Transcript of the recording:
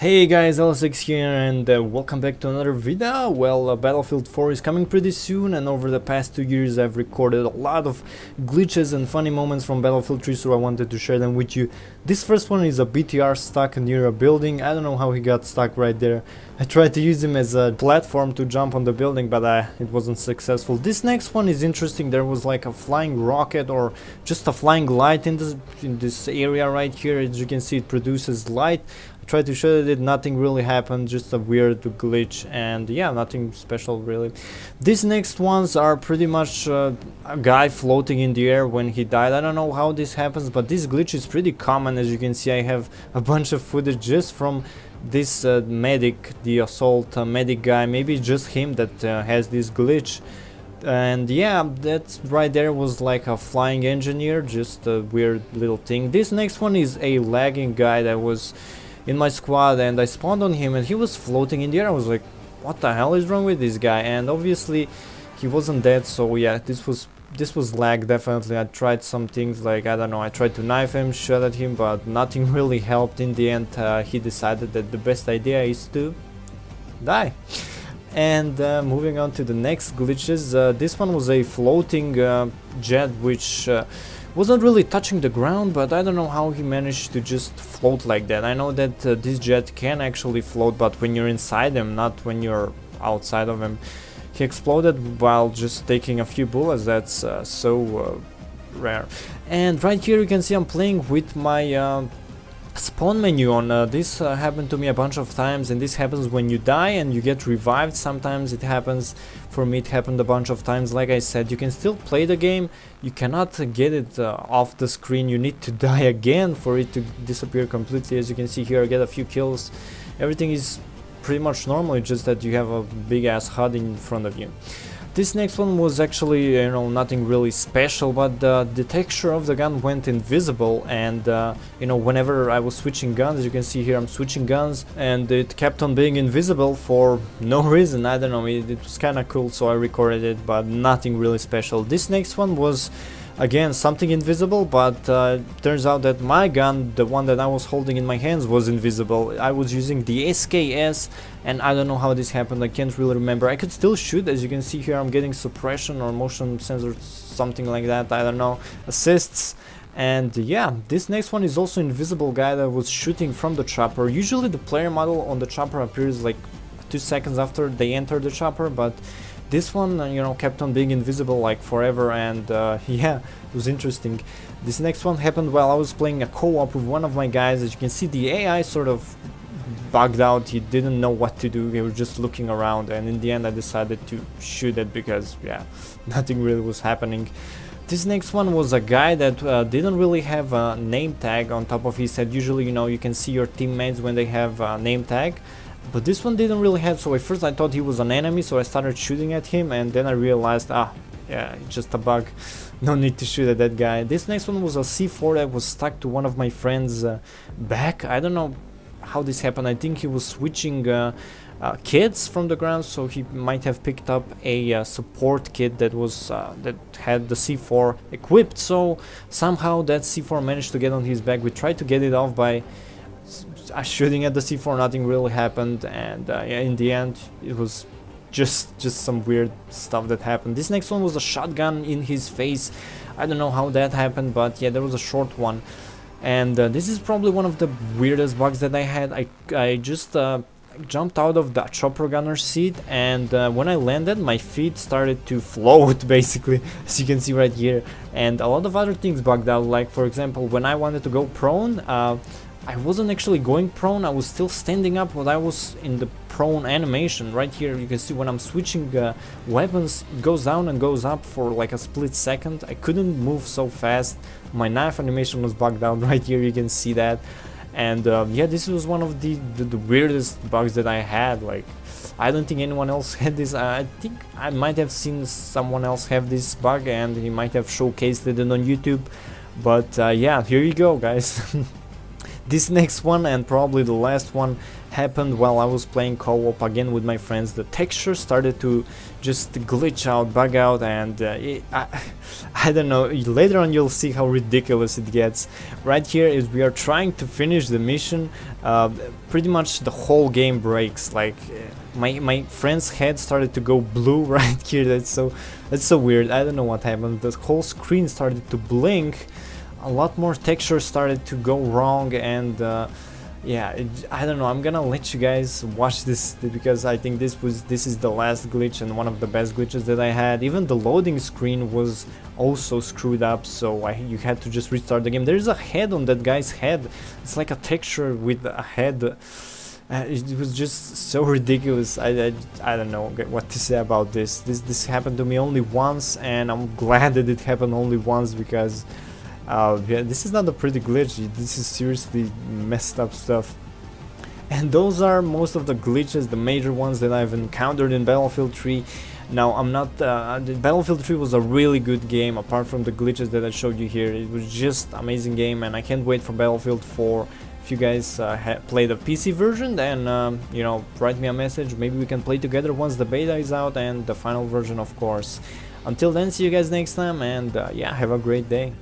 Hey guys, L6 here and welcome back to another video. Battlefield 4 is coming pretty soon, and over the past 2 years I've recorded a lot of glitches and funny moments from Battlefield 3, so I wanted to share them with you. This first one is a BTR stuck near a building. I don't know how he got stuck right there. I tried to use him as a platform to jump on the building, but it wasn't successful. This next one is interesting. There was like a flying rocket or just a flying light in this area right here. As you can see, it produces light. Tried to show that nothing really happened, just a weird glitch, and yeah, nothing special really. These next ones are pretty much a guy floating in the air when he died. I don't know how this happens, but this glitch is pretty common. As you can see, I have a bunch of footage just from this medic, the assault medic guy. Maybe just him that has this glitch. And yeah, that right there was like a flying engineer, just a weird little thing. This next one is a lagging guy that was in my squad, and I spawned on him and he was floating in the air. I was like, what the hell is wrong with this guy? And obviously he wasn't dead, so yeah, this was lag definitely. I tried some things, like I don't know, I tried to knife him, shot at him, but nothing really helped. In the end he decided that the best idea is to die. And moving on to the next glitches, this one was a floating jet which wasn't really touching the ground, but I don't know how he managed to just float like that. I know that this jet can actually float, but when you're inside him, not when you're outside of him. He exploded while just taking a few bullets. That's so rare. And right here you can see I'm playing with my spawn menu on. This happened to me a bunch of times, and this happens when you die and you get revived. Sometimes it happens. For me it happened a bunch of times. Like I said, you can still play the game, you cannot get it off the screen. You need to die again for it to disappear completely. As you can see here, I get a few kills. Everything is pretty much normal, it's just that you have a big ass HUD in front of you. This next one was actually, you know, nothing really special, but the texture of the gun went invisible, and you know, whenever I was switching guns, as you can see here, I'm switching guns, and it kept on being invisible for no reason. I don't know, it was kind of cool, so I recorded it, but nothing really special. This next one was again something invisible, but turns out that my gun, the one that I was holding in my hands, was invisible. I was using the SKS, and I don't know how this happened. I can't really remember. I could still shoot. As you can see here, I'm getting suppression or motion sensor, something like that, I don't know, assists. And yeah, this next one is also invisible guy that was shooting from the chopper. Usually the player model on the chopper appears like 2 seconds after they enter the chopper, but this one, you know, kept on being invisible like forever, and yeah, it was interesting. This next one happened while I was playing a co-op with one of my guys. As you can see, the AI sort of bugged out. He didn't know what to do. He was just looking around, and in the end I decided to shoot it because, yeah, nothing really was happening. This next one was a guy that didn't really have a name tag on top of his head. Usually, you know, you can see your teammates when they have a name tag, but this one didn't really have. So at first I thought he was an enemy, so I started shooting at him, and then I realized, yeah, it's just a bug. No need to shoot at that guy. This next one was a C4 that was stuck to one of my friend's back. I don't know how this happened. I think he was switching kits from the ground, so he might have picked up a support kit that was that had the C4 equipped. So somehow that C4 managed to get on his back. We tried to get it off by shooting at the C4. Nothing really happened, and yeah, in the end it was just some weird stuff that happened. This next one was a shotgun in his face. I don't know how that happened, but yeah, there was a short one. And this is probably one of the weirdest bugs that I had. I just jumped out of the chopper gunner seat, and when I landed, my feet started to float basically, as you can see right here. And a lot of other things bugged out, like for example, when I wanted to go prone, I wasn't actually going prone. I was still standing up, but I was in the prone animation. Right here you can see when I'm switching weapons, it goes down and goes up for like a split second. I couldn't move so fast. My knife animation was bugged out. Right here you can see that. And yeah, this was one of the weirdest bugs that I had. Like, I don't think anyone else had this. I think I might have seen someone else have this bug, and he might have showcased it on YouTube. But yeah, here you go, guys. This next one, and probably the last one, happened while I was playing co-op again with my friends. The texture started to just glitch out, bug out, and I don't know, later on you'll see how ridiculous it gets. Right here is we are trying to finish the mission, pretty much the whole game breaks. Like my friend's head started to go blue right here. That's so weird. I don't know what happened. The whole screen started to blink, a lot more texture started to go wrong, and yeah, I don't know, I'm gonna let you guys watch this because I think this is the last glitch and one of the best glitches that I had. Even the loading screen was also screwed up, so you had to just restart the game. There's a head on that guy's head. It's like a texture with a head. It was just so ridiculous. I don't know what to say about this. This happened to me only once, and I'm glad that it happened only once because yeah, this is not a pretty glitch. This is seriously messed up stuff. And those are most of the glitches, the major ones that I've encountered in Battlefield 3. Now, I'm not Battlefield 3 was a really good game. Apart from the glitches that I showed you here, it was just amazing game, and I can't wait for Battlefield 4. If you guys play the PC version, then you know, write me a message. Maybe we can play together once the beta is out, and the final version, of course. Until then, see you guys next time, and yeah, have a great day.